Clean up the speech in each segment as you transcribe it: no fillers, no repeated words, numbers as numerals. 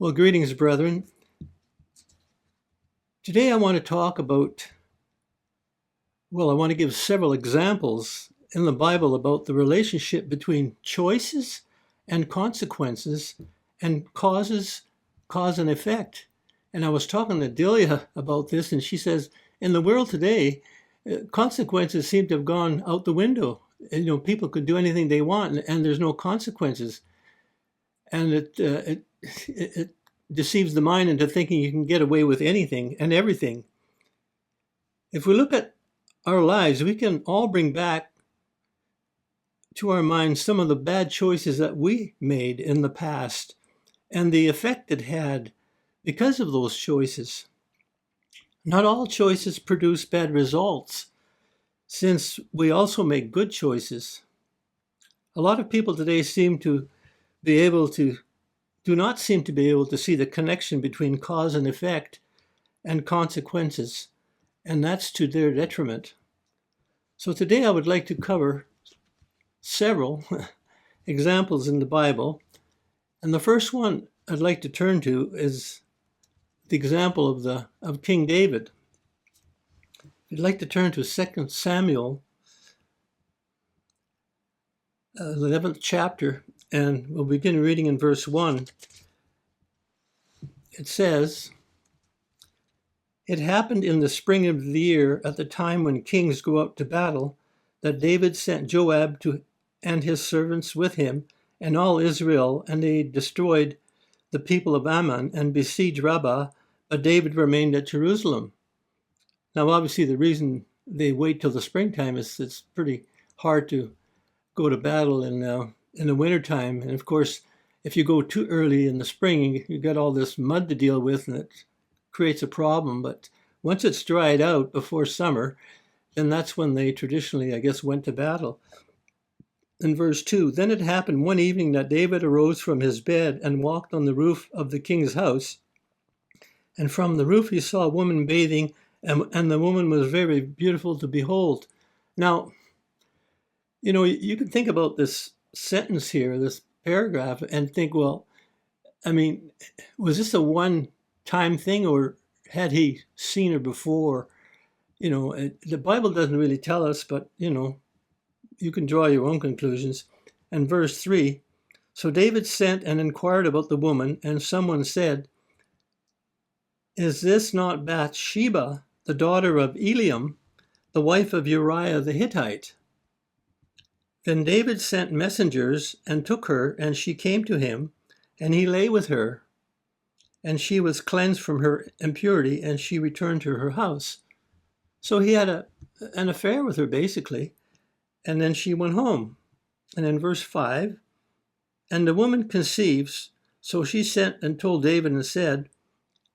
Well, greetings, brethren. Today I want to talk about, I want to give several examples in the Bible about the relationship between choices and consequences and cause and effect. And I was talking to Delia about this, and she says, in the world today, consequences seem to have gone out the window. People could do anything they want, and there's no consequences. And it deceives the mind into thinking you can get away with anything and everything. If we look at our lives, we can all bring back to our minds some of the bad choices that we made in the past and the effect it had because of those choices. Not all choices produce bad results, since we also make good choices. A lot of people today do not seem to be able to see the connection between cause and effect and consequences, and that's to their detriment. So today I would like to cover several examples in the Bible, and the first one I'd like to turn to is the example of King David. I'd like to turn to 2 Samuel, 11th chapter, and we'll begin reading in verse 1. It says, "It happened in the spring of the year, at the time when kings go out to battle, that David sent Joab and his servants with him and all Israel, and they destroyed the people of Ammon and besieged Rabbah, but David remained at Jerusalem." Now, obviously, the reason they wait till the springtime is it's pretty hard to go to battle in the wintertime. And of course, if you go too early in the spring, you got all this mud to deal with, and it creates a problem. But once it's dried out before summer, then that's when they traditionally, I guess, went to battle. In verse 2, "Then it happened one evening that David arose from his bed and walked on the roof of the king's house. And from the roof he saw a woman bathing, and the woman was very beautiful to behold." Now, you can think about this sentence here, this paragraph, and think, well, I mean, was this a one-time thing, or had he seen her before? The Bible doesn't really tell us, but, you can draw your own conclusions. And verse 3, "So David sent and inquired about the woman, and someone said, 'Is this not Bathsheba, the daughter of Eliam, the wife of Uriah the Hittite?' Then David sent messengers and took her, and she came to him, and he lay with her. And she was cleansed from her impurity, and she returned to her house." So he had an affair with her, basically, and then she went home. And in verse 5, "And the woman conceives, so she sent and told David and said,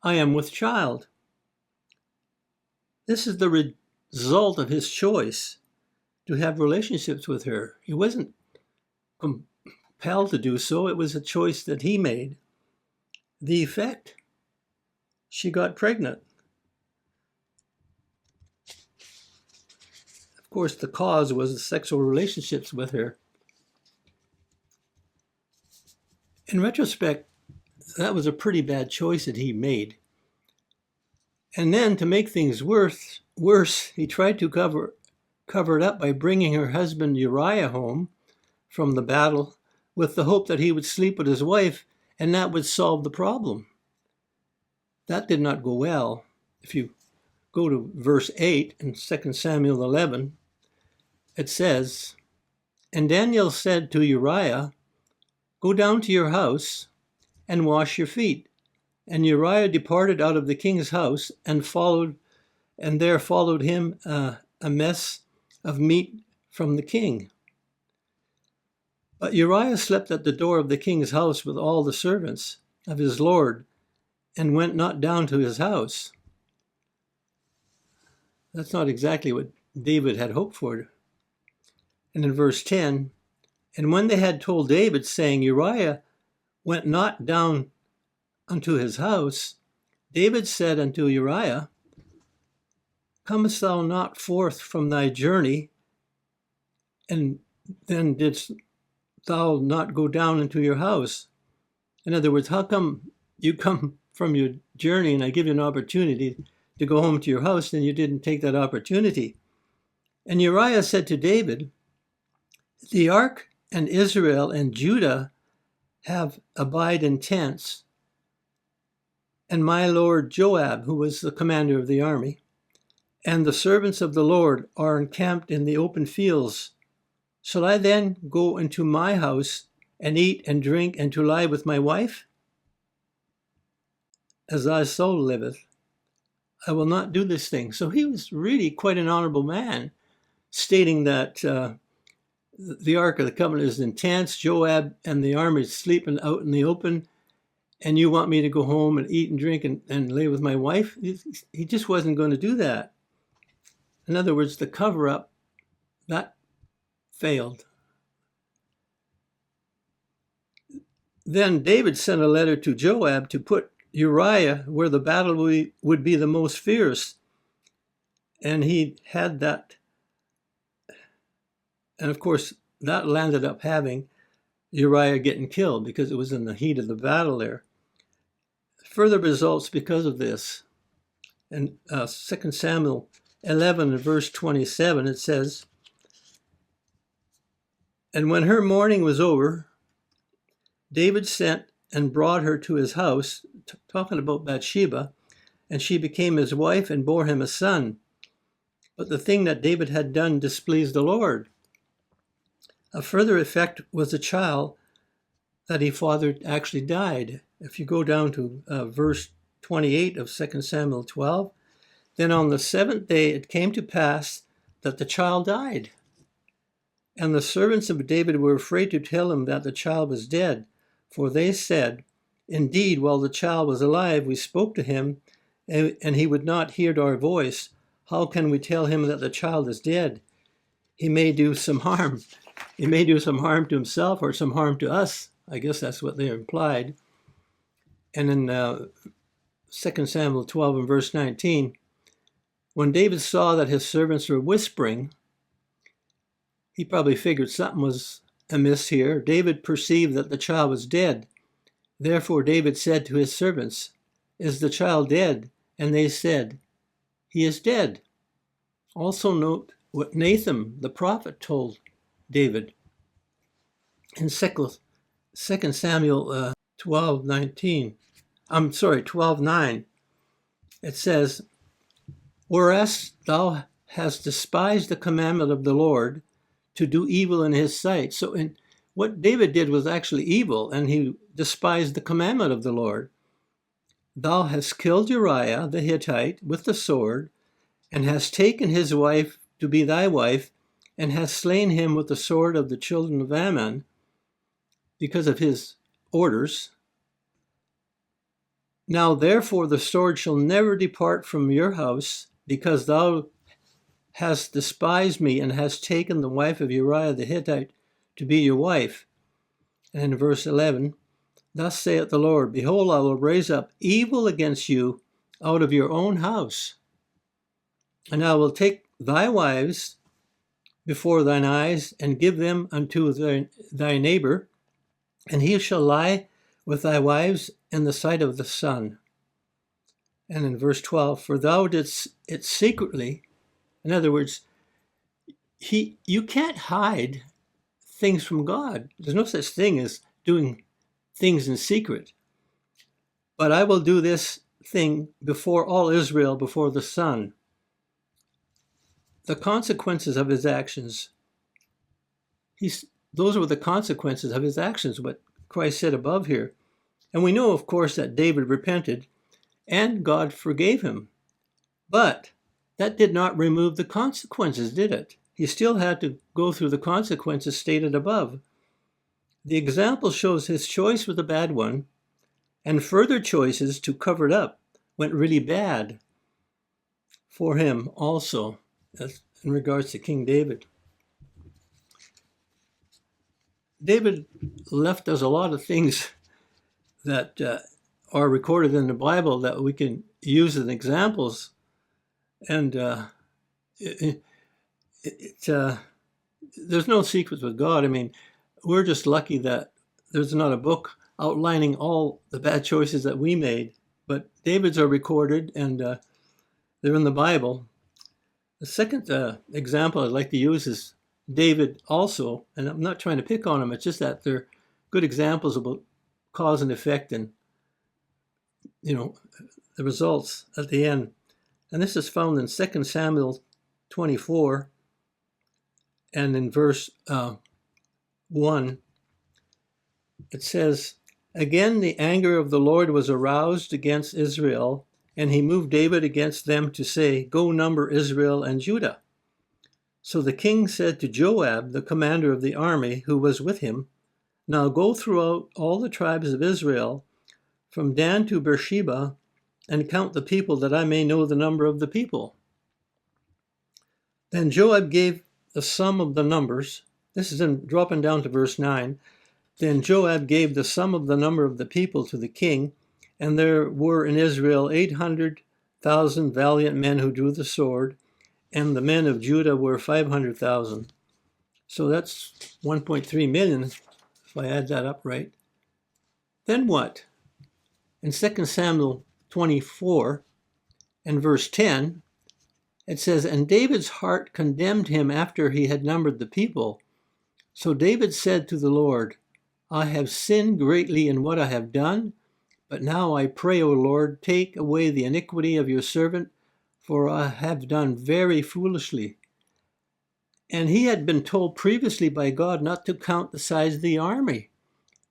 'I am with child.'" This is the result of his choice to have relationships with her. He wasn't compelled to do so. It was a choice that he made. The effect, she got pregnant. Of course, the cause was the sexual relationships with her. In retrospect, that was a pretty bad choice that he made. And then to make things worse, he tried to cover it up by bringing her husband Uriah home from the battle with the hope that he would sleep with his wife and that would solve the problem. That did not go well. If you go to verse 8 in 2 Samuel 11, it says, "And Daniel said to Uriah, 'Go down to your house and wash your feet.' And Uriah departed out of the king's house and there followed him a mess of meat from the king. But Uriah slept at the door of the king's house with all the servants of his lord, and went not down to his house." That's not exactly what David had hoped for. And in verse 10, "And when they had told David, saying, 'Uriah went not down unto his house,' David said unto Uriah, 'Comest thou not forth from thy journey? And then didst thou not go down into your house?'" In other words, how come you come from your journey and I give you an opportunity to go home to your house, and you didn't take that opportunity. And Uriah said to David, the ark and Israel and Judah have abide in tents, and my lord Joab, who was the commander of the army, and the servants of the Lord are encamped in the open fields. Shall I then go into my house and eat and drink and to lie with my wife? As thy soul liveth, I will not do this thing. So he was really quite an honorable man, stating that the Ark of the Covenant is in tents, Joab and the army is sleeping out in the open, and you want me to go home and eat and drink and lay with my wife? He just wasn't going to do that. In other words, the cover-up, that failed. Then David sent a letter to Joab to put Uriah where the battle would be the most fierce. And he had that. And of course, that landed up having Uriah getting killed because it was in the heat of the battle there. Further results because of this. In 2 Samuel 11 and verse 27, it says, and when her mourning was over, David sent and brought her to his house, talking about Bathsheba, and she became his wife and bore him a son. But the thing that David had done displeased the Lord. A further effect was the child that he fathered actually died. If you go down to verse 28 of 2 Samuel 12, then on the seventh day it came to pass that the child died. And the servants of David were afraid to tell him that the child was dead, for they said, indeed, while the child was alive, we spoke to him, and he would not hear our voice. How can we tell him that the child is dead? He may do some harm. He may do some harm to himself or some harm to us. I guess that's what they implied. And in 2 Samuel 12 and verse 19, when David saw that his servants were whispering, he probably figured something was amiss here. David perceived that the child was dead. Therefore David said to his servants, is the child dead? And they said, he is dead. Also note what Nathan the prophet told David in 2 Samuel 12:9. It says, whereas thou hast despised the commandment of the Lord to do evil in his sight. So what David did was actually evil, and he despised the commandment of the Lord. Thou hast killed Uriah the Hittite with the sword, and hast taken his wife to be thy wife, and hast slain him with the sword of the children of Ammon, because of his orders. Now therefore the sword shall never depart from your house, because thou hast despised me, and hast taken the wife of Uriah the Hittite to be your wife. And in verse 11, thus saith the Lord, behold, I will raise up evil against you out of your own house, and I will take thy wives before thine eyes, and give them unto thy neighbor, and he shall lie with thy wives in the sight of the sun. And in verse 12, for thou didst it secretly. In other words, you can't hide things from God. There's no such thing as doing things in secret. But I will do this thing before all Israel, before the sun. The consequences of his actions, those were the consequences of his actions, what Christ said above here. And we know, of course, that David repented and God forgave him. But that did not remove the consequences, did it? He still had to go through the consequences stated above. The example shows his choice was a bad one, and further choices to cover it up went really bad for him also, as in regards to King David. David left us a lot of things that are recorded in the Bible that we can use as examples. And there's no secrets with God. I mean, we're just lucky that there's not a book outlining all the bad choices that we made. But David's are recorded, and they're in the Bible. The second example I'd like to use is David also, and I'm not trying to pick on him, it's just that they're good examples about cause and effect and, the results at the end. And this is found in 2 Samuel 24 and in verse 1. It says, "Again the anger of the Lord was aroused against Israel, and he moved David against them to say, 'Go number Israel and Judah.' So the king said to Joab, the commander of the army who was with him, 'Now go throughout all the tribes of Israel, from Dan to Beersheba, and count the people, that I may know the number of the people.' Then Joab gave the sum of the numbers." This is dropping down to verse 9. "Then Joab gave the sum of the number of the people to the king, and there were in Israel 800,000 valiant men who drew the sword, and the men of Judah were 500,000. So that's 1.3 million, if I add that up right. Then what? In 2 Samuel 24 and verse 10, it says, "And David's heart condemned him after he had numbered the people. So David said to the Lord, 'I have sinned greatly in what I have done, but now I pray, O Lord, take away the iniquity of your servant, for I have done very foolishly.'" And he had been told previously by God not to count the size of the army,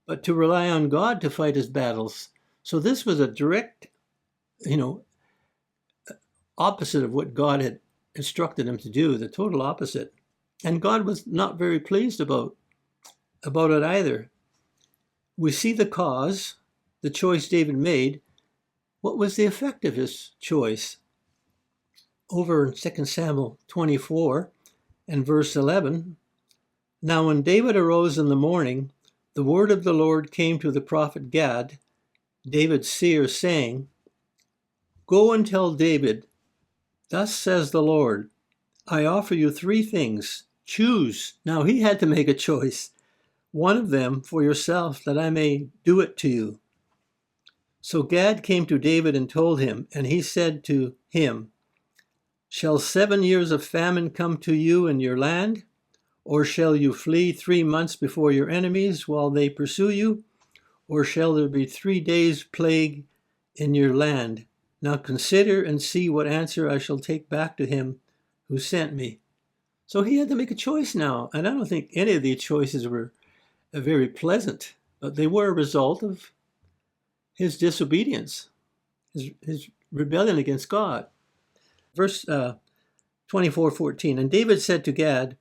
but to rely on God to fight his battles. So this was a direct, opposite of what God had instructed him to do, the total opposite. And God was not very pleased about it either. We see the cause, the choice David made. What was the effect of his choice? Over in 2 Samuel 24 and verse 11, "Now when David arose in the morning, the word of the Lord came to the prophet Gad, David's seer, saying, 'Go and tell David, thus says the Lord, I offer you 3 things. Choose.'" Now he had to make a choice. "One of them for yourself, that I may do it to you." So Gad came to David and told him, and he said to him, "Shall 7 years of famine come to you in your land? Or shall you flee 3 months before your enemies while they pursue you? Or shall there be 3 days plague in your land? Now consider and see what answer I shall take back to him who sent me." So he had to make a choice now, and I don't think any of these choices were very pleasant, but they were a result of his disobedience, his rebellion against God. Verse 24:14, "And David said to Gad,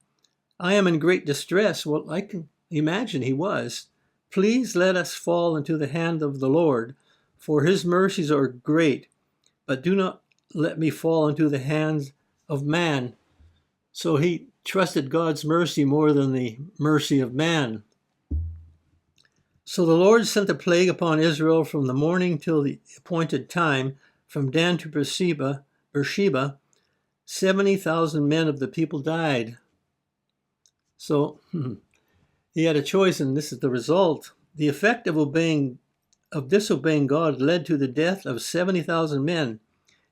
I am in great distress." Well, I can imagine he was. "Please let us fall into the hand of the Lord, for his mercies are great, but do not let me fall into the hands of man." So he trusted God's mercy more than the mercy of man. So the Lord sent a plague upon Israel from the morning till the appointed time, from Dan to Beersheba, 70,000 men of the people died. So he had a choice, and this is the result. The effect of disobeying God led to the death of 70,000 men.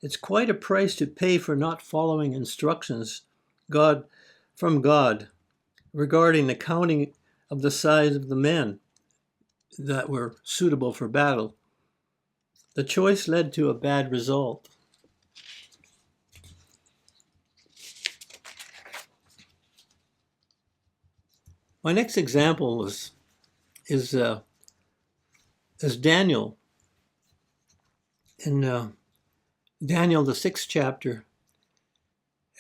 It's quite a price to pay for not following instructions from God regarding the counting of the size of the men that were suitable for battle. The choice led to a bad result. My next example is Daniel. In Daniel, the 6th chapter.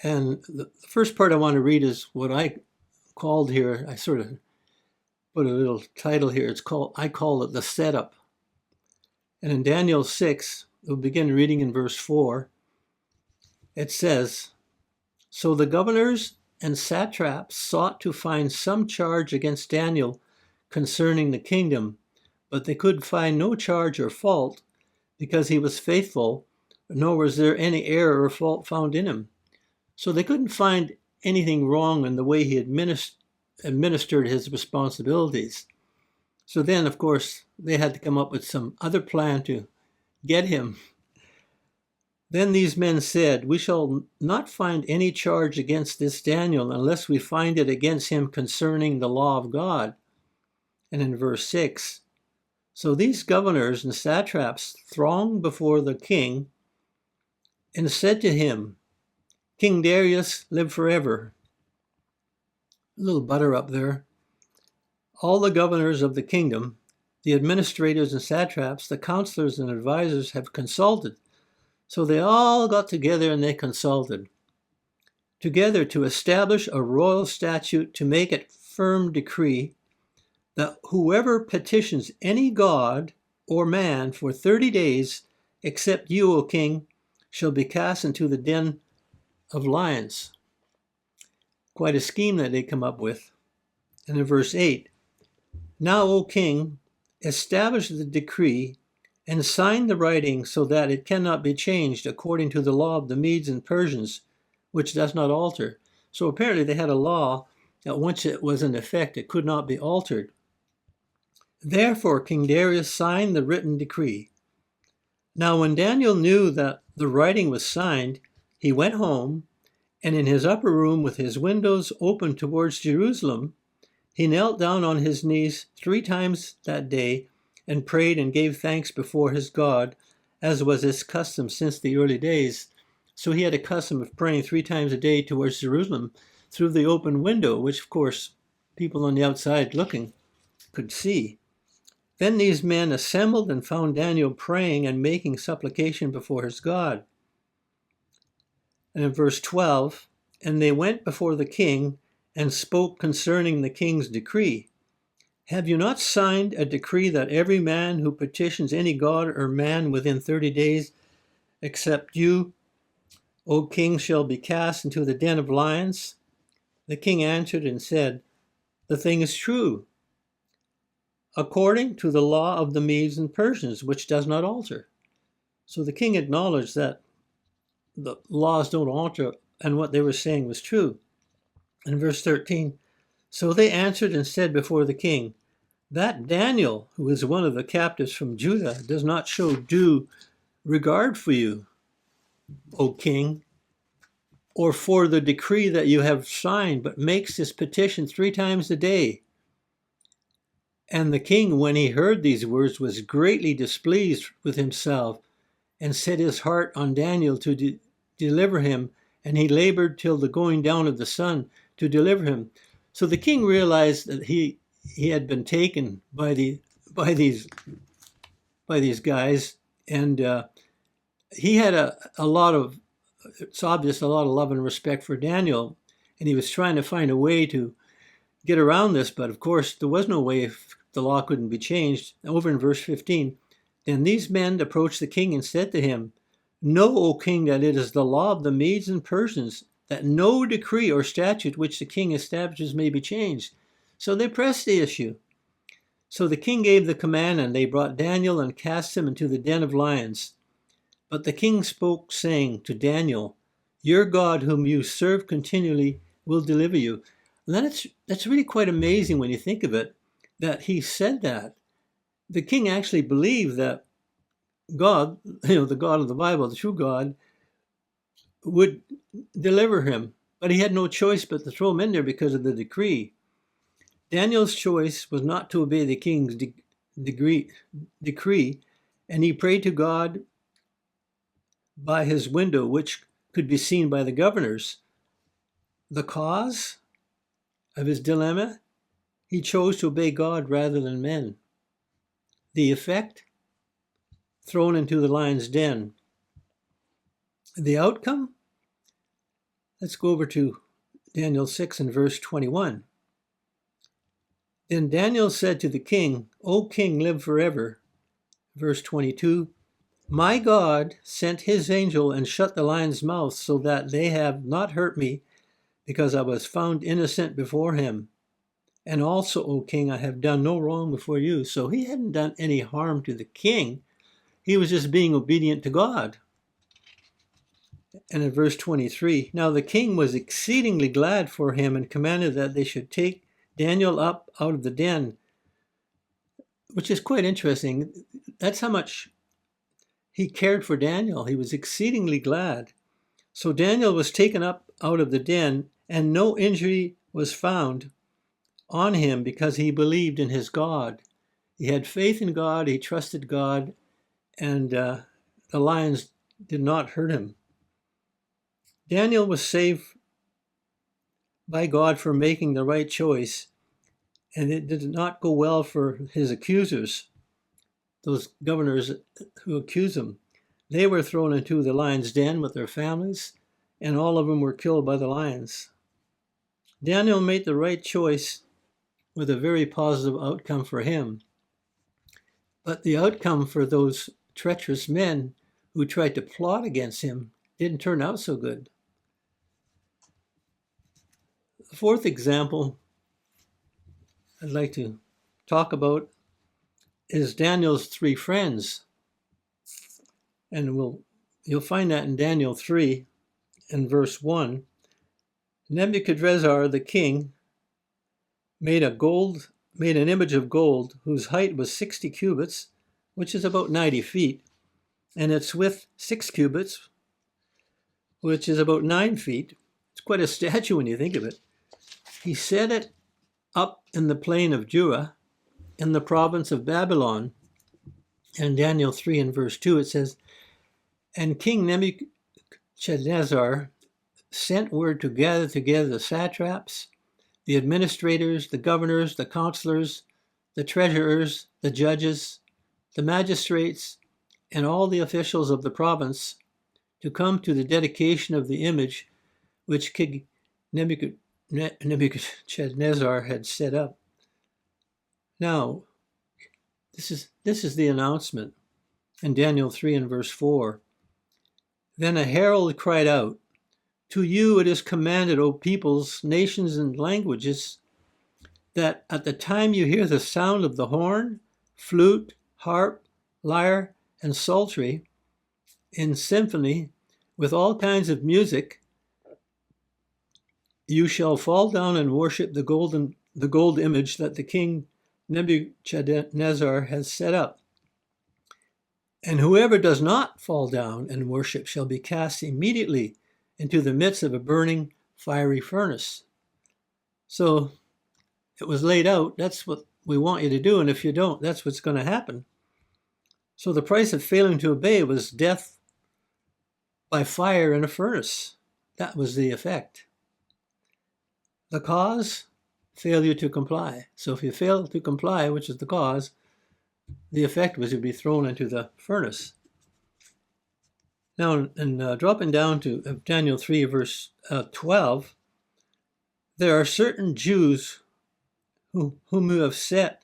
And the first part I want to read is what I called here, I sort of put a little title here. I call it the setup. And in Daniel 6, we'll begin reading in verse 4. It says, "So the governors and satraps sought to find some charge against Daniel concerning the kingdom, but they could find no charge or fault, because he was faithful, nor was there any error or fault found in him." So they couldn't find anything wrong in the way he administered his responsibilities. So then, of course, they had to come up with some other plan to get him. Then these men said, "We shall not find any charge against this Daniel unless we find it against him concerning the law of God." And in verse 6, so these governors and satraps thronged before the king and said to him, "King Darius, live forever." A little butter up there. All the governors of the kingdom, the administrators and satraps, the counselors and advisors have consulted. So they all got together and they consulted together to establish a royal statute to make it firm decree that whoever petitions any god or man for 30 days, except you, O king, shall be cast into the den of lions. Quite a scheme that they come up with. And in verse 8, now, O king, establish the decree and sign the writing so that it cannot be changed according to the law of the Medes and Persians, which does not alter. So apparently they had a law that once it was in effect, it could not be altered. Therefore, King Darius signed the written decree. Now, when Daniel knew that the writing was signed, he went home, and in his upper room with his windows open towards Jerusalem, he knelt down on his knees 3 times that day and prayed and gave thanks before his God, as was his custom since the early days. So he had a custom of praying 3 times a day towards Jerusalem through the open window, which, of course, people on the outside looking could see. Then these men assembled and found Daniel praying and making supplication before his God. And in verse 12, and they went before the king and spoke concerning the king's decree. Have you not signed a decree that every man who petitions any god or man within 30 days, except you, O king, shall be cast into the den of lions? The king answered and said, the thing is true, according to the law of the Medes and Persians, which does not alter. So the king acknowledged that the laws don't alter, and what they were saying was true. In verse 13, so they answered and said before the king, that Daniel, who is one of the captives from Judah, does not show due regard for you, O king, or for the decree that you have signed, but makes this petition 3 times a day. And the king, when he heard these words, was greatly displeased with himself and set his heart on Daniel to deliver him, and he labored till the going down of the sun to deliver him. So the king realized that he had been taken by these guys, and he had a lot of, it's obvious, a lot of love and respect for Daniel, and he was trying to find a way to get around this, but of course there was no way if the law couldn't be changed. Over in verse 15, then these men approached the king and said to him, know, O king, that it is the law of the Medes and Persians that no decree or statute which the king establishes may be changed. So they pressed the issue. So the king gave the command, and they brought Daniel and cast him into the den of lions. But the king spoke, saying to Daniel, your God, whom you serve continually, will deliver you. And that's really quite amazing when you think of it, that he said that. The king actually believed that God, the God of the Bible, the true God, would deliver him. But he had no choice but to throw him in there because of the decree. Daniel's choice was not to obey the king's decree, and he prayed to God by his window, which could be seen by the governors. The cause of his dilemma? He chose to obey God rather than men. The effect? Thrown into the lion's den. The outcome? Let's go over to Daniel 6 and verse 21. Then Daniel said to the king, O king, live forever. Verse 22, my God sent his angel and shut the lion's mouth so that they have not hurt me, because I was found innocent before him. And also, O king, I have done no wrong before you. So he hadn't done any harm to the king. He was just being obedient to God. And in verse 23, now the king was exceedingly glad for him and commanded that they should take Daniel up out of the den. which is quite interesting. That's how much he cared for Daniel. He was exceedingly glad. So Daniel was taken up out of the den, and no injury was found on him because he believed in his God. He had faith in God, he trusted God, and the lions did not hurt him. Daniel was saved by God for making the right choice, and it did not go well for his accusers, those governors who accused him. They were thrown into the lion's den with their families, and all of them were killed by the lions. Daniel made the right choice with a very positive outcome for him. But the outcome for those treacherous men who tried to plot against him didn't turn out so good. The fourth example I'd like to talk about is Daniel's three friends. And you'll find that in Daniel 3 and verse 1. Nebuchadrezzar the king made an image of gold whose height was 60 cubits, which is about 90 feet, and its width 6 cubits, which is about 9 feet. It's quite a statue when you think of it. He set it up in the plain of Dura, in the province of Babylon. In Daniel 3 and verse 2, it says, "And King Nebuchadnezzar sent word to gather together the satraps, the administrators, the governors, the counselors, the treasurers, the judges, the magistrates, and all the officials of the province to come to the dedication of the image which King Nebuchadnezzar had set up." Now, this is the announcement in Daniel 3 and verse 4. "Then a herald cried out, 'To you it is commanded, O peoples, nations, and languages, that at the time you hear the sound of the horn, flute, harp, lyre, and psaltery in symphony with all kinds of music, you shall fall down and worship the gold image that the king Nebuchadnezzar has set up. And whoever does not fall down and worship shall be cast immediately into the midst of a burning fiery furnace.'" So it was laid out, that's what we want you to do, and if you don't, that's what's going to happen. So the price of failing to obey was death by fire in a furnace. That was the effect. The cause? Failure to comply. So if you fail to comply, which is the cause, the effect was you'd be thrown into the furnace. Now, dropping down to Daniel 3, verse 12, there are certain Jews whom you have set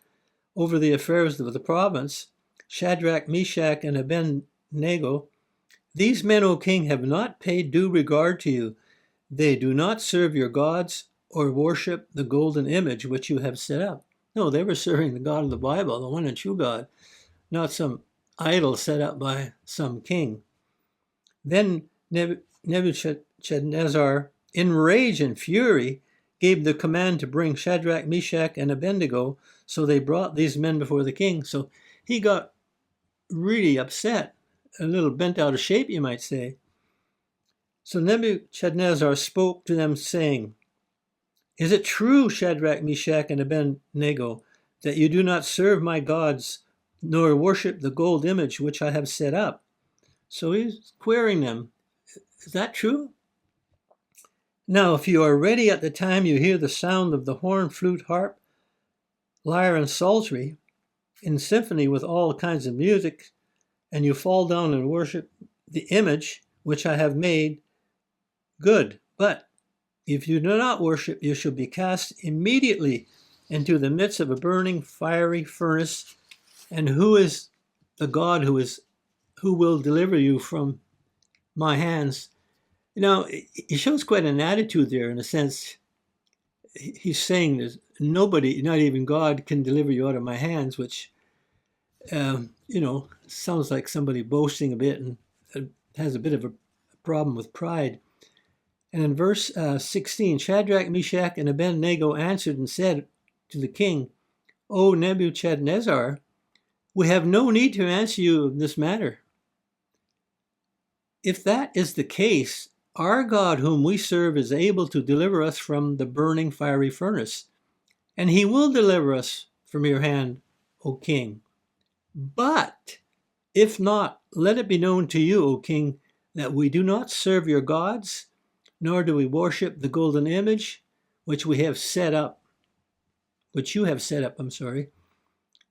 over the affairs of the province, Shadrach, Meshach, and Abednego. These men, O king, have not paid due regard to you. They do not serve your gods or worship the golden image which you have set up. No, they were serving the God of the Bible, the one and true God, not some idol set up by some king. Then Nebuchadnezzar, in rage and fury, gave the command to bring Shadrach, Meshach, and Abednego. So they brought these men before the king. So he got really upset, a little bent out of shape, you might say. So Nebuchadnezzar spoke to them, saying, "Is it true, Shadrach, Meshach, and Abednego, that you do not serve my gods, nor worship the gold image which I have set up?" So he's querying them. Is that true? "Now, if you are ready at the time you hear the sound of the horn, flute, harp, lyre, and psaltery, in symphony with all kinds of music, and you fall down and worship the image which I have made, good. But if you do not worship, you shall be cast immediately into the midst of a burning fiery furnace. And who is the God who will deliver you from my hands?" You know, he shows quite an attitude there, in a sense. He's saying that nobody, not even God, can deliver you out of my hands, which, sounds like somebody boasting a bit and has a bit of a problem with pride. And in verse 16, Shadrach, Meshach, and Abednego answered and said to the king, "O Nebuchadnezzar, We have no need to answer you in this matter. If that is the case, our God whom we serve is able to deliver us from the burning fiery furnace, and he will deliver us from your hand, O king. But if not, let it be known to you, O king, that we do not serve your gods, nor do we worship the golden image which you have set up.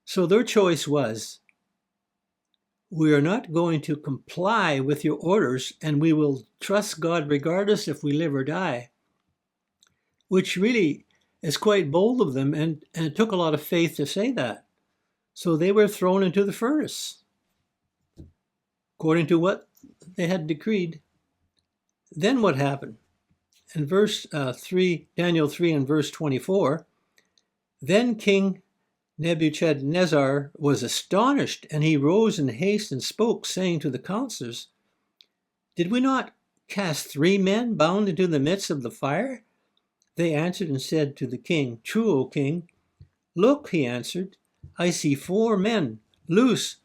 So their choice was, we are not going to comply with your orders, and we will trust God regardless if we live or die, which really is quite bold of them, and it took a lot of faith to say that. So they were thrown into the furnace, according to what they had decreed. Then what happened? In verse 3, Daniel 3 and verse 24, then King Nebuchadnezzar was astonished, and he rose in haste and spoke, saying to the counselors, did we not cast 3 men bound into the midst of the fire? They answered and said to the king, true, O king. Look, he answered, I see 4 men loose,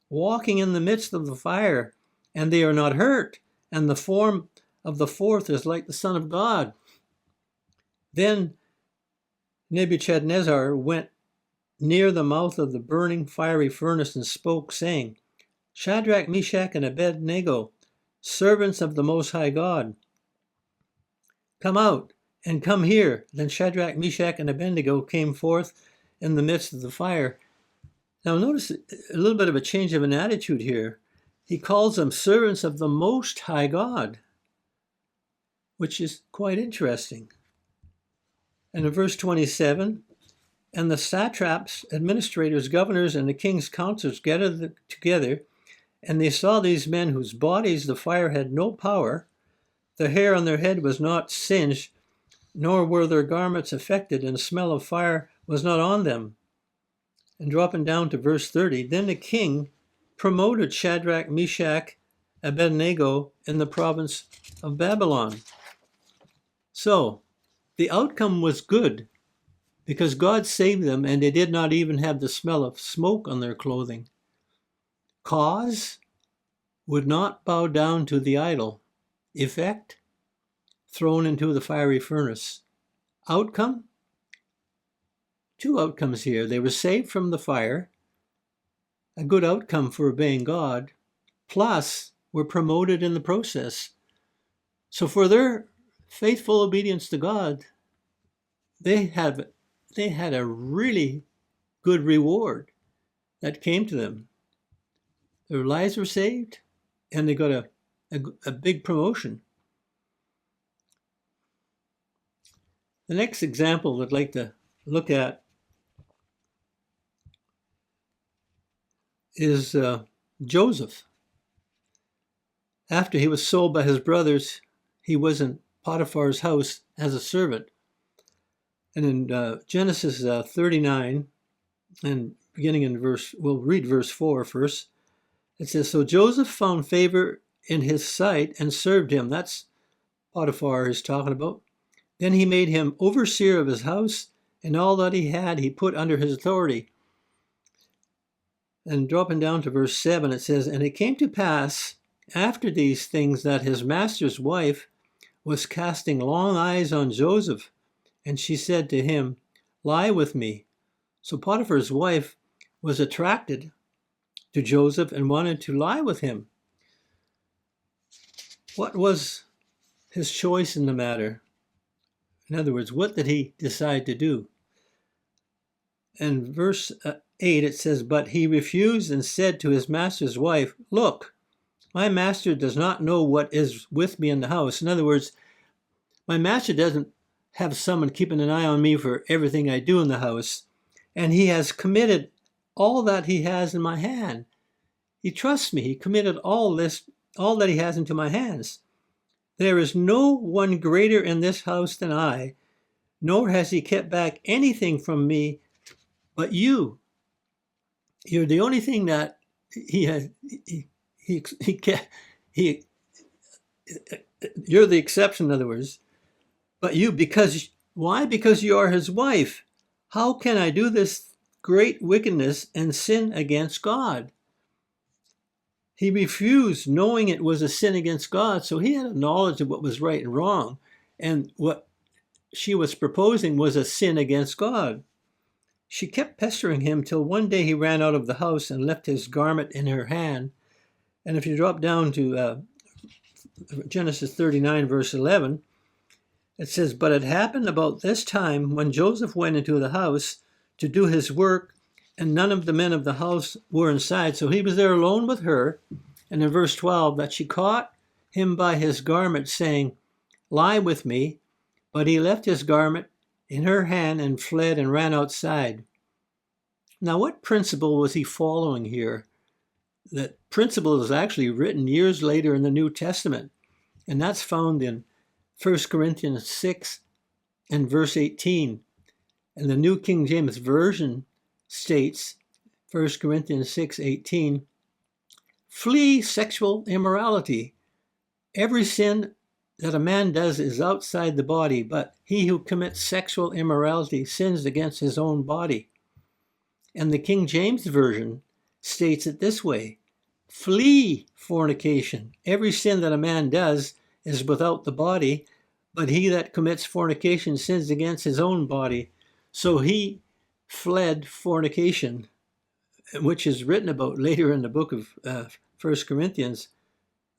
walking in the midst of the fire, and they are not hurt, and the form of the 4th is like the Son of God. Then Nebuchadnezzar went near the mouth of the burning fiery furnace and spoke, saying, Shadrach, Meshach, and Abednego, servants of the Most High God, come out and come here. Then Shadrach, Meshach, and Abednego came forth in the midst of the fire. Now notice a little bit of a change of an attitude here. He calls them servants of the Most High God, which is quite interesting. And in verse 27, and the satraps, administrators, governors, and the king's counselors gathered together, and they saw these men whose bodies the fire had no power. The hair on their head was not singed, nor were their garments affected, and the smell of fire was not on them. And dropping down to verse 30, then the king promoted Shadrach, Meshach, Abednego in the province of Babylon. So the outcome was good, because God saved them, and they did not even have the smell of smoke on their clothing. Cause, would not bow down to the idol. Effect, thrown into the fiery furnace. Outcome, 2 outcomes here. They were saved from the fire, a good outcome for obeying God, plus were promoted in the process. So for their faithful obedience to God, they had a really good reward that came to them. Their lives were saved, and they got a big promotion. The next example I'd like to look at is Joseph. After he was sold by his brothers, he was in Potiphar's house as a servant. And in Genesis 39, and beginning in we'll read verse 4 first. It says, so Joseph found favor in his sight and served him. That's Potiphar is talking about. Then he made him overseer of his house, and all that he had he put under his authority. And dropping down to verse 7, it says, and it came to pass after these things that his master's wife was casting long eyes on Joseph, and she said to him, lie with me. So Potiphar's wife was attracted to Joseph and wanted to lie with him. What was his choice in the matter? In other words, what did he decide to do? In verse 8, it says, but he refused and said to his master's wife, look, my master does not know what is with me in the house. In other words, my master doesn't have someone keeping an eye on me for everything I do in the house, and he has committed all that he has in my hand. He trusts me. He committed all that he has into my hands. There is no one greater in this house than I, nor has he kept back anything from me but you. You're the only thing that you're the exception, in other words. But you, why? Because you are his wife. How can I do this great wickedness and sin against God. He refused, knowing it was a sin against God, so he had a knowledge of what was right and wrong, and what she was proposing was a sin against God. She kept pestering him till one day he ran out of the house and left his garment in her hand. And if you drop down to Genesis 39, verse 11, it says, "But it happened about this time when Joseph went into the house to do his work, and none of the men of the house were inside." So he was there alone with her. And in verse 12, that she caught him by his garment, saying, "Lie with me." But he left his garment in her hand and fled and ran outside. Now, what principle was he following here? That principle is actually written years later in the New Testament, and that's found in 1 Corinthians 6 and verse 18. And the New King James Version states, 1 Corinthians 6:18, "Flee sexual immorality. Every sin that a man does is outside the body, but he who commits sexual immorality sins against his own body." And the King James Version states it this way, "Flee fornication. Every sin that a man does is without the body, but he that commits fornication sins against his own body." So he fled fornication, which is written about later in the book of 1 Corinthians.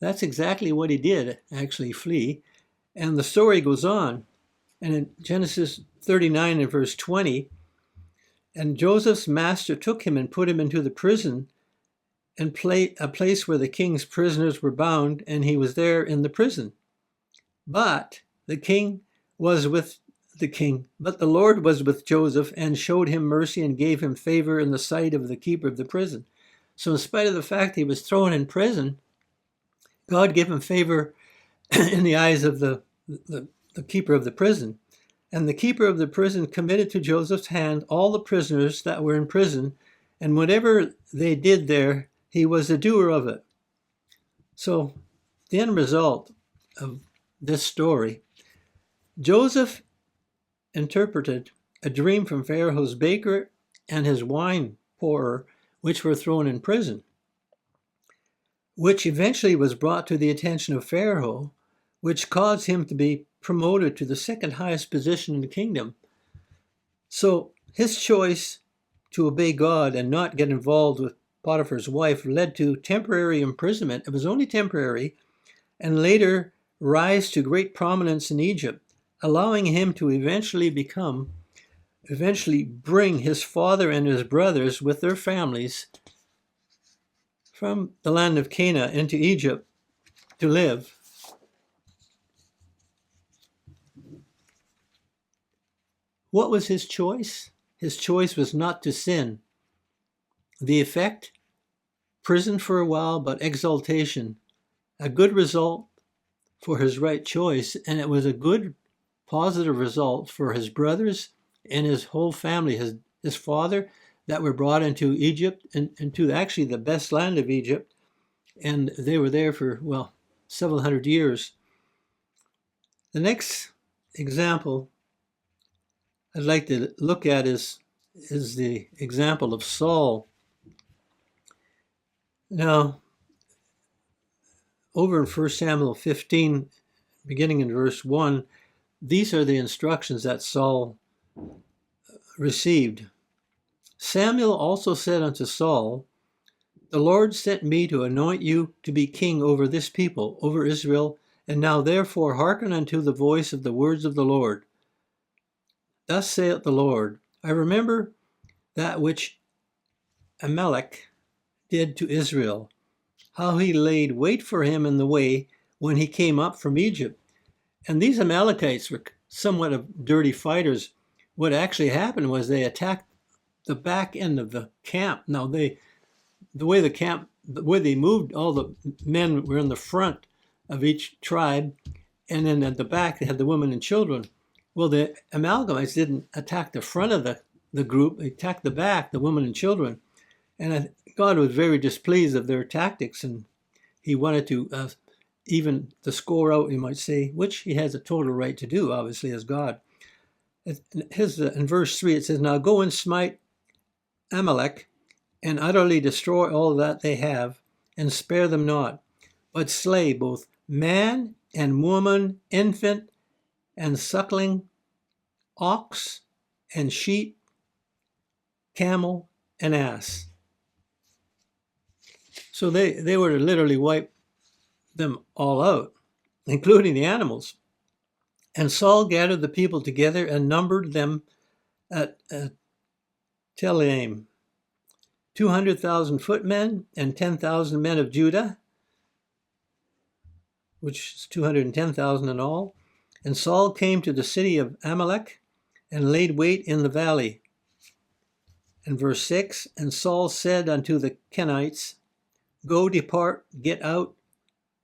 That's exactly what he did, actually flee. And the story goes on. And in Genesis 39 and verse 20, "And Joseph's master took him and put him into the prison, and a place where the king's prisoners were bound, and he was there in the prison. But the Lord was with Joseph and showed him mercy and gave him favor in the sight of the keeper of the prison." So in spite of the fact he was thrown in prison, God gave him favor in the eyes of the keeper of the prison. And the keeper of the prison committed to Joseph's hand all the prisoners that were in prison, and whatever they did there, he was the doer of it. So the end result of this story, Joseph interpreted a dream from Pharaoh's baker and his wine pourer, which were thrown in prison, which eventually was brought to the attention of Pharaoh, which caused him to be promoted to the second highest position in the kingdom. So his choice to obey God and not get involved with Potiphar's wife led to temporary imprisonment. It was only temporary, and later rise to great prominence in Egypt, allowing him to eventually bring his father and his brothers with their families from the land of Canaan into Egypt to live. What was his choice? His choice was not to sin. The effect? Prison for a while, but exaltation. A good result for his right choice, and it was a good, positive result for his brothers and his whole family, his father, that were brought into Egypt and into actually the best land of Egypt. And they were there for, several hundred years. The next example I'd like to look at is the example of Saul. Now, over in 1 Samuel 15, beginning in verse 1, these are the instructions that Saul received. "Samuel also said unto Saul, The Lord sent me to anoint you to be king over this people, over Israel, and now therefore hearken unto the voice of the words of the Lord. Thus saith the Lord, I remember that which Amalek did to Israel, how he laid wait for him in the way when he came up from Egypt." And these Amalekites were somewhat of dirty fighters. What actually happened was they attacked the back end of the camp. Now the way they moved, all the men were in the front of each tribe, and then at the back they had the women and children. Well, the Amalekites didn't attack the front of the group, they attacked the back, the women and children. And God was very displeased of their tactics, and he wanted to even the score out, you might say, which he has a total right to do, obviously, as God. In verse 3, it says, "Now go and smite Amalek, and utterly destroy all that they have, and spare them not, but slay both man and woman, infant and suckling, ox and sheep, camel and ass. So they were to literally wipe them all out, including the animals. And Saul gathered the people together and numbered them at Telaim, 200,000 footmen and 10,000 men of Judah, which is 210,000 in all. And Saul came to the city of Amalek and laid wait in the valley. And verse 6, and Saul said unto the Kenites, Go, depart, get out,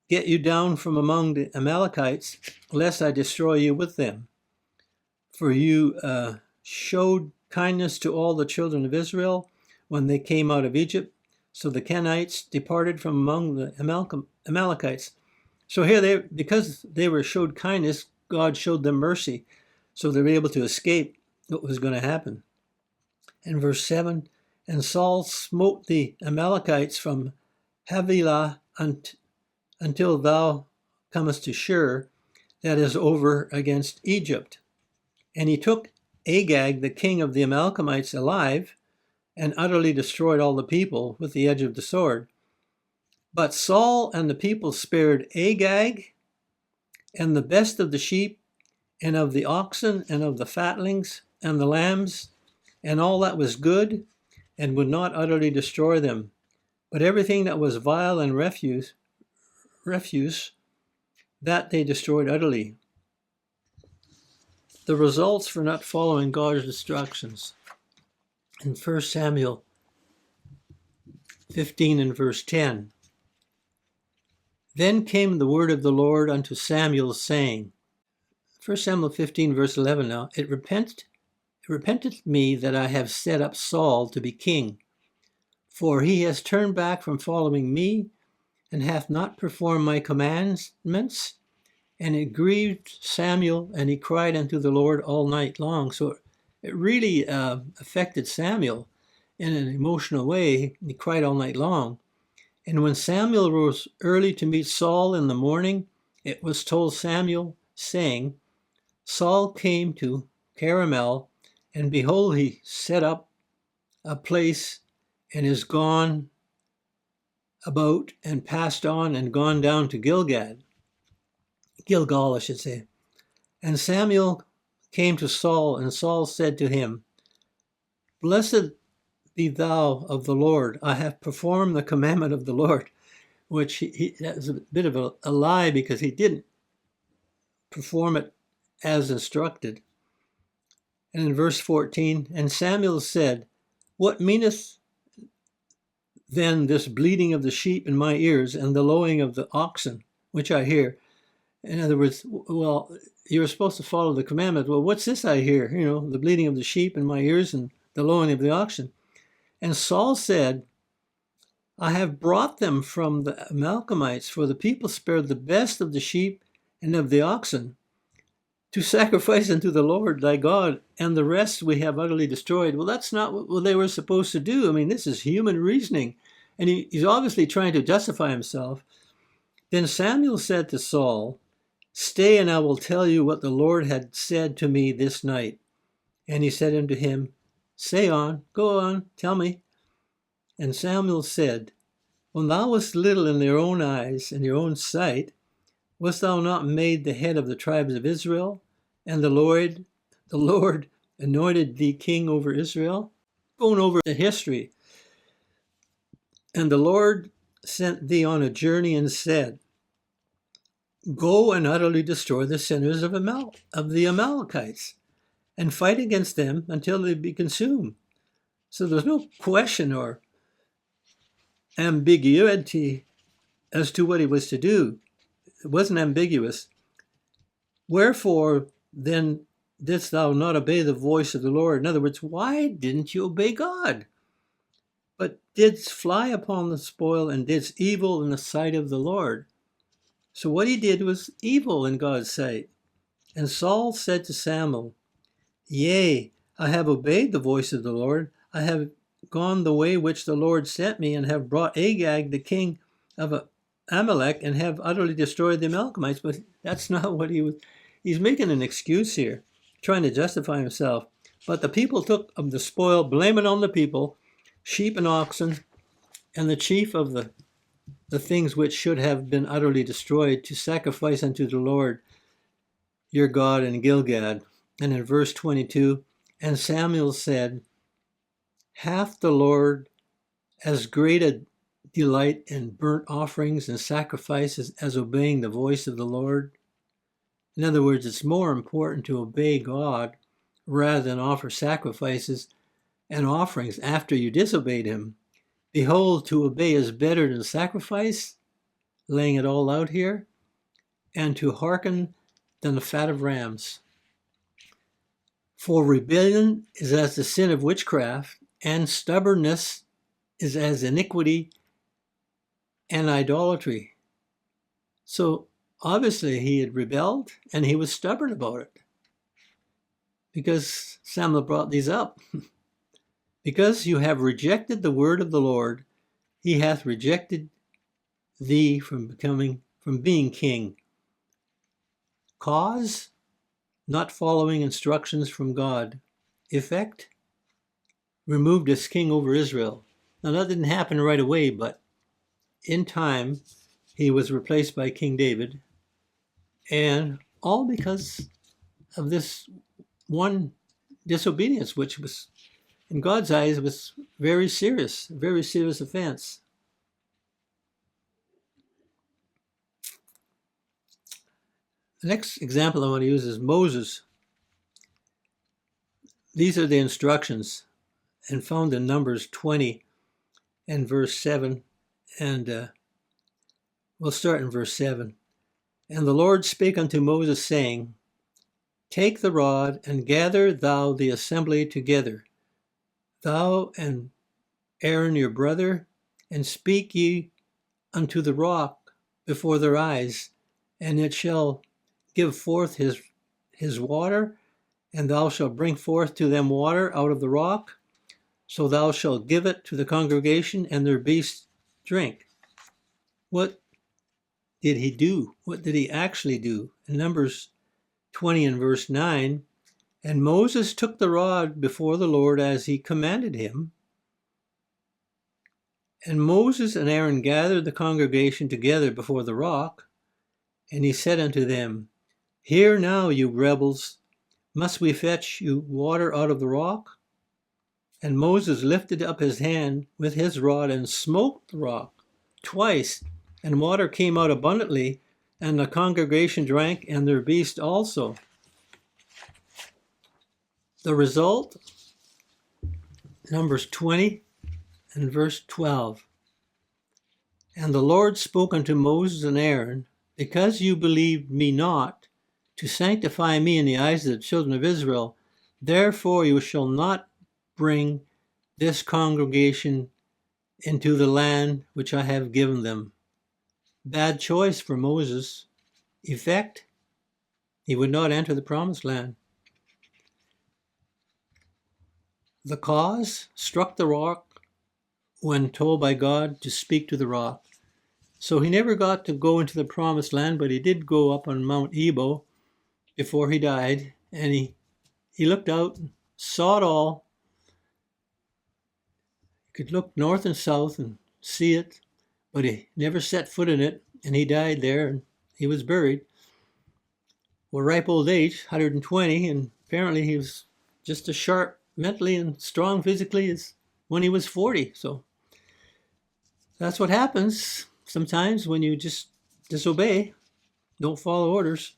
get you down from among the Amalekites, lest I destroy you with them. For you showed kindness to all the children of Israel when they came out of Egypt. So the Kenites departed from among the Amalekites. So here, because they were showed kindness, God showed them mercy. So they were able to escape what was going to happen. And verse 7, and Saul smote the Amalekites from Havilah until thou comest to Shur, that is over against Egypt. And he took Agag, the king of the Amalekites, alive, and utterly destroyed all the people with the edge of the sword. But Saul and the people spared Agag, and the best of the sheep, and of the oxen, and of the fatlings, and the lambs, and all that was good, and would not utterly destroy them. But everything that was vile and refuse, that they destroyed utterly. The results for not following God's instructions. In 1 Samuel 15 and verse 10. Then came the word of the Lord unto Samuel, saying, 1 Samuel 15 verse 11 now, It repenteth me that I have set up Saul to be king, for he has turned back from following me, and hath not performed my commandments. And it grieved Samuel, and he cried unto the Lord all night long. So it really affected Samuel in an emotional way. He cried all night long. And when Samuel rose early to meet Saul in the morning, it was told Samuel, saying, Saul came to Carmel, and behold, he set up a place, and is gone about, and passed on, and gone down to Gilgal, I should say. And Samuel came to Saul, and Saul said to him, Blessed be thou of the Lord. I have performed the commandment of the Lord, which that was a bit of a lie, because he didn't perform it as instructed. And in verse 14, and Samuel said, What meaneth then this bleating of the sheep in my ears, and the lowing of the oxen, which I hear? In other words, well, you're supposed to follow the commandment. Well, what's this I hear? The bleating of the sheep in my ears and the lowing of the oxen. And Saul said, I have brought them from the Amalekites, for the people spared the best of the sheep and of the oxen to sacrifice unto the Lord thy God, and the rest we have utterly destroyed. Well, that's not what they were supposed to do. I mean, this is human reasoning. And he's obviously trying to justify himself. Then Samuel said to Saul, Stay, and I will tell you what the Lord had said to me this night. And he said unto him, Say on, go on, tell me. And Samuel said, When thou wast little in their own eyes, in your own sight, wast thou not made the head of the tribes of Israel? And the Lord anointed thee king over Israel? Going over the history. And the Lord sent thee on a journey and said, Go and utterly destroy the sinners of the Amalekites, and fight against them until they be consumed. So there's no question or ambiguity as to what he was to do. It wasn't ambiguous. Wherefore then didst thou not obey the voice of the Lord? In other words, why didn't you obey God, but didst fly upon the spoil and didst evil in the sight of the Lord? So what he did was evil in God's sight. And Saul said to Samuel, Yea, I have obeyed the voice of the Lord. I have gone the way which the Lord sent me, and have brought Agag, the king of Amalek, and have utterly destroyed the Amalekites. But that's not what he's making an excuse here, trying to justify himself. But the people took of the spoil, blaming on the people, sheep and oxen, and the chief of the things which should have been utterly destroyed, to sacrifice unto the Lord your God in Gilgad. And in verse 22, and Samuel said, hath the Lord as great a delight in burnt offerings and sacrifices as obeying the voice of the Lord? In other words, it's more important to obey God rather than offer sacrifices and offerings after you disobeyed him. Behold, to obey is better than sacrifice, laying it all out here, and to hearken than the fat of rams. For rebellion is as the sin of witchcraft, and stubbornness is as iniquity and idolatry. So obviously he had rebelled, and he was stubborn about it, because Samuel brought these up. Because you have rejected the word of the Lord, he hath rejected thee from being king. Cause, not following instructions from God. Effect, removed as king over Israel. Now that didn't happen right away, but in time he was replaced by King David, and all because of this one disobedience, which was, in God's eyes, was very serious offense. The next example I want to use is Moses. These are the instructions, and found in Numbers 20 and verse 7, and we'll start in verse 7. And the Lord spake unto Moses, saying, take the rod, and gather thou the assembly together, thou and Aaron your brother, and speak ye unto the rock before their eyes, and it shall give forth his water, and thou shalt bring forth to them water out of the rock, so thou shalt give it to the congregation, and their beasts drink. What did he do? What did he actually do? In Numbers 20 and verse 9, and Moses took the rod before the Lord as he commanded him. And Moses and Aaron gathered the congregation together before the rock, and he said unto them, hear now, you rebels, must we fetch you water out of the rock? And Moses lifted up his hand with his rod and smote the rock twice, and water came out abundantly, and the congregation drank, and their beast also. The result, Numbers 20 and verse 12. And the Lord spoke unto Moses and Aaron, because you believed me not, to sanctify me in the eyes of the children of Israel, therefore you shall not bring this congregation into the land which I have given them. Bad choice for Moses. Effect, he would not enter the promised land. The cause, struck the rock when told by God to speak to the rock. So he never got to go into the promised land, but he did go up on Mount Ebal before he died, and he looked out and saw it all. He could look north and south and see it, but he never set foot in it, and he died there, and he was buried. Well, ripe old age, 120, and apparently he was just as sharp mentally and strong physically as when he was 40. So that's what happens sometimes when you just disobey, don't follow orders.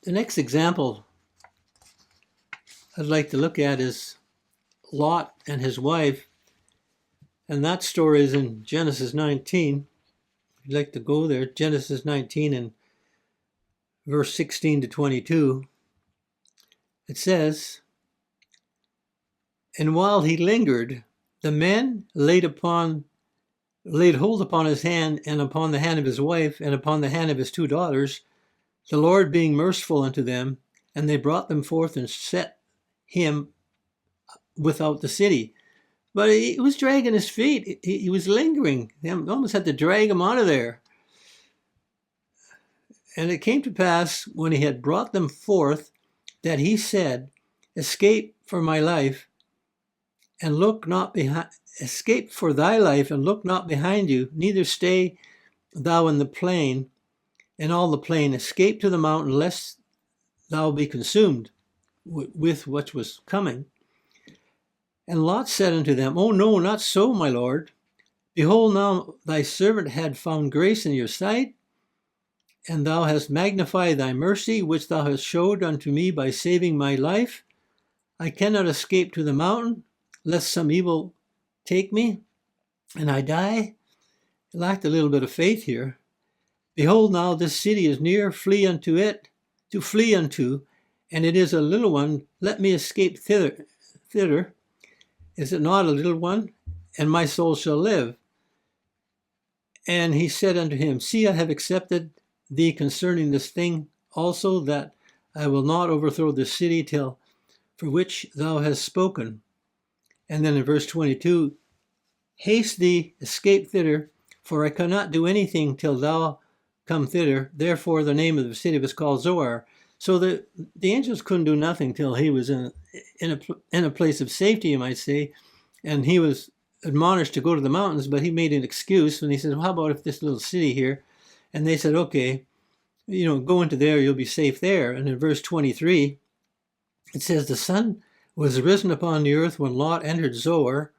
The next example I'd like to look at is Lot and his wife, and that story is in Genesis 19. If you'd like to go there, Genesis 19 and verse 16 to 22. It says, and while he lingered, the men laid hold upon his hand, and upon the hand of his wife, and upon the hand of his 2 daughters, the Lord being merciful unto them, and they brought them forth and set him without the city. But he was dragging his feet. He was lingering. They almost had to drag him out of there. And it came to pass, when he had brought them forth, that he said, escape for my life, and look not behind. Escape for thy life, and look not behind you, neither stay thou in the plain, in all the plain. Escape to the mountain, lest thou be consumed with what was coming. And Lot said unto them, O no, not so, my lord. Behold, now thy servant had found grace in your sight, and thou hast magnified thy mercy, which thou hast showed unto me by saving my life. I cannot escape to the mountain, lest some evil take me, and I die. I lacked a little bit of faith here. Behold, now this city is near, flee unto it, to flee unto, and it is a little one. Let me escape thither. Is it not a little one? And my soul shall live. And he said unto him, See, I have accepted thee concerning this thing also, that I will not overthrow the city till for which thou hast spoken. And then in verse 22, Haste thee, escape thither, for I cannot do anything till thou come thither. Therefore the name of the city was called Zoar. So the angels couldn't do nothing till he was in a place of safety, you might say, and he was admonished to go to the mountains, but he made an excuse when he said, well, how about if this little city here? And they said, okay, go into there, you'll be safe there. And in verse 23, it says, the sun was risen upon the earth when Lot entered Zoar.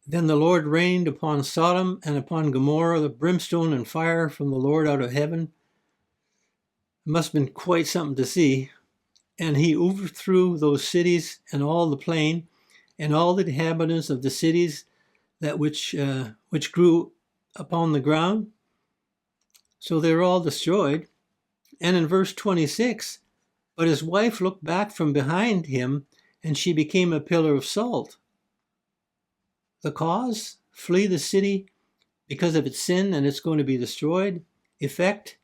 Then the Lord rained upon Sodom and upon Gomorrah the brimstone and fire from the Lord out of heaven. It must have been quite something to see. And he overthrew those cities and all the plain, and all the inhabitants of the cities that which grew upon the ground. So they were all destroyed. And in verse 26, but his wife looked back from behind him, and she became a pillar of salt. The cause? Flee the city because of its sin, and it's going to be destroyed. Effect?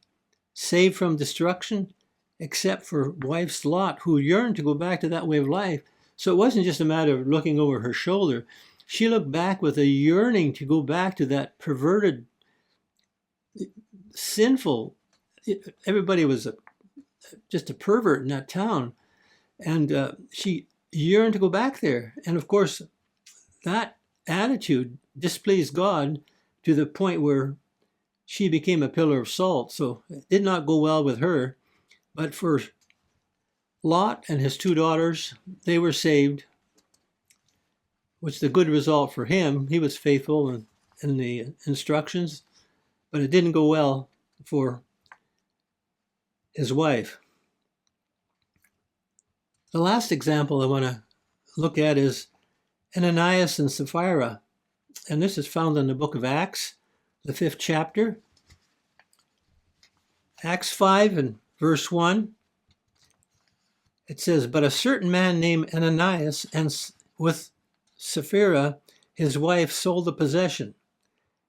Saved from destruction, except for wife's Lot, who yearned to go back to that way of life. So it wasn't just a matter of looking over her shoulder. She looked back with a yearning to go back to that perverted, sinful, everybody was just a pervert in that town. And she yearned to go back there. And of course, that attitude displeased God to the point where she became a pillar of salt. So it did not go well with her. But for Lot and his two daughters, they were saved, which is a good result for him. He was faithful in the instructions, but it didn't go well for his wife. The last example I want to look at is Ananias and Sapphira. And this is found in the book of Acts, the 5th chapter. Acts 5 and verse 1. It says, but a certain man named Ananias and with Sapphira, his wife, sold the possession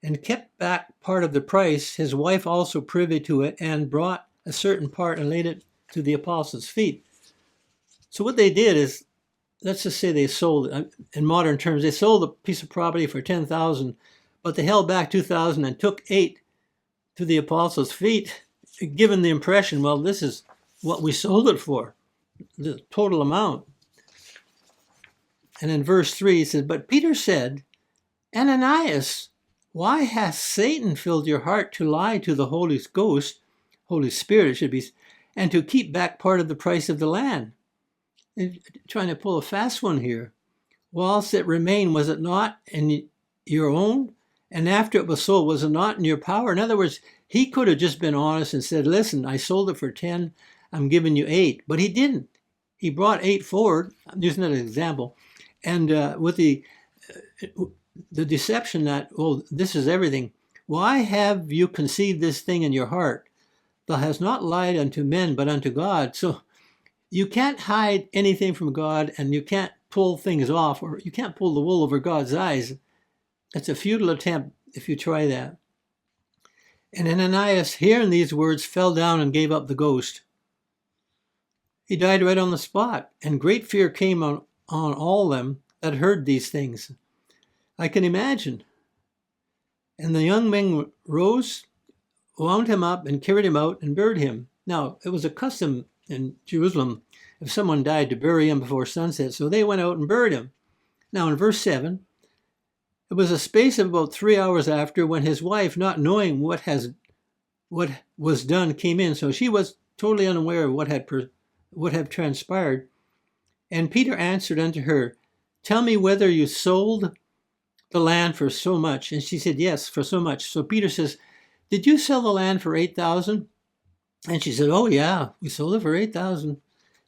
and kept back part of the price, his wife also privy to it, and brought a certain part and laid it to the apostles' feet. So what they did is, let's just say they sold, in modern terms, they sold a piece of property for 10,000, but they held back 2,000 and took 8 to the apostles' feet, given the impression, well, this is what we sold it for, the total amount. And in verse 3, it says, but Peter said, Ananias, why hath Satan filled your heart to lie to the Holy Ghost, Holy Spirit it should be, and to keep back part of the price of the land? They're trying to pull a fast one here. Whilst it remained, was it not in your own? And after it was sold, was it not in your power? In other words, he could have just been honest and said, listen, I sold it for 10, I'm giving you 8. But he didn't. He brought 8 forward. I'm using that as an example. And with the deception that, well, this is everything. Why have you conceived this thing in your heart? Thou hast not lied unto men, but unto God. So you can't hide anything from God, and you can't pull things off, or you can't pull the wool over God's eyes. It's a futile attempt if you try that. And Ananias, hearing these words, fell down and gave up the ghost. He died right on the spot, and great fear came on all of them, that heard these things. I can imagine. And the young men rose, wound him up, and carried him out and buried him. Now, it was a custom in Jerusalem if someone died to bury him before sunset, so they went out and buried him. Now, in verse 7, it was a space of about 3 hours after when his wife, not knowing what was done, came in. So she was totally unaware of what had transpired. And Peter answered unto her, "Tell me whether you sold the land for so much." And she said, "Yes, for so much." So Peter says, "Did you sell the land for 8,000? And she said, "Oh yeah, we sold it for 8,000.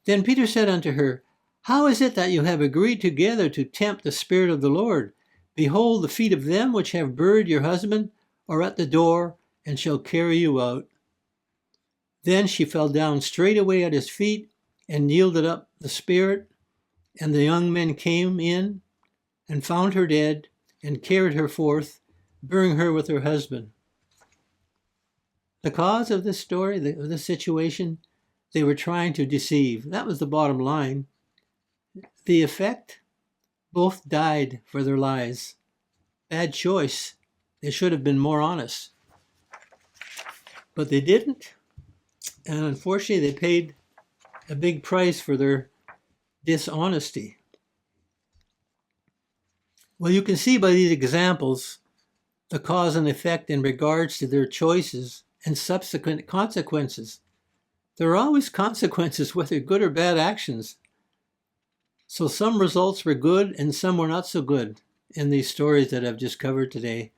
Then Peter said unto her, "How is it that you have agreed together to tempt the Spirit of the Lord? Behold, the feet of them which have buried your husband are at the door, and shall carry you out." Then she fell down straightway at his feet, and yielded up the spirit. And the young men came in, and found her dead, and carried her forth, burying her with her husband. The cause of this story, of this situation, they were trying to deceive. That was the bottom line. The effect, both died for their lies. Bad choice. They should have been more honest. But they didn't. And unfortunately, they paid a big price for their dishonesty. Well, you can see by these examples the cause and effect in regards to their choices and subsequent consequences. There are always consequences, whether good or bad actions. So some results were good and some were not so good in these stories that I've just covered today.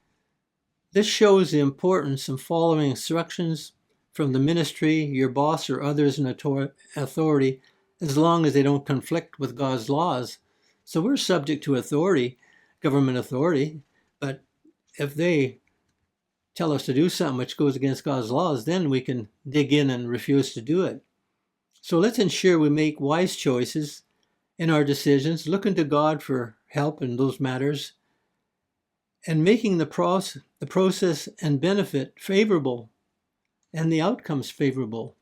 This shows the importance of following instructions from the ministry, your boss, or others in authority, as long as they don't conflict with God's laws. So we're subject to authority, government authority, but if they tell us to do something which goes against God's laws, then we can dig in and refuse to do it. So let's ensure we make wise choices in our decisions, looking to God for help in those matters, and making the process and benefit favorable and the outcomes favorable.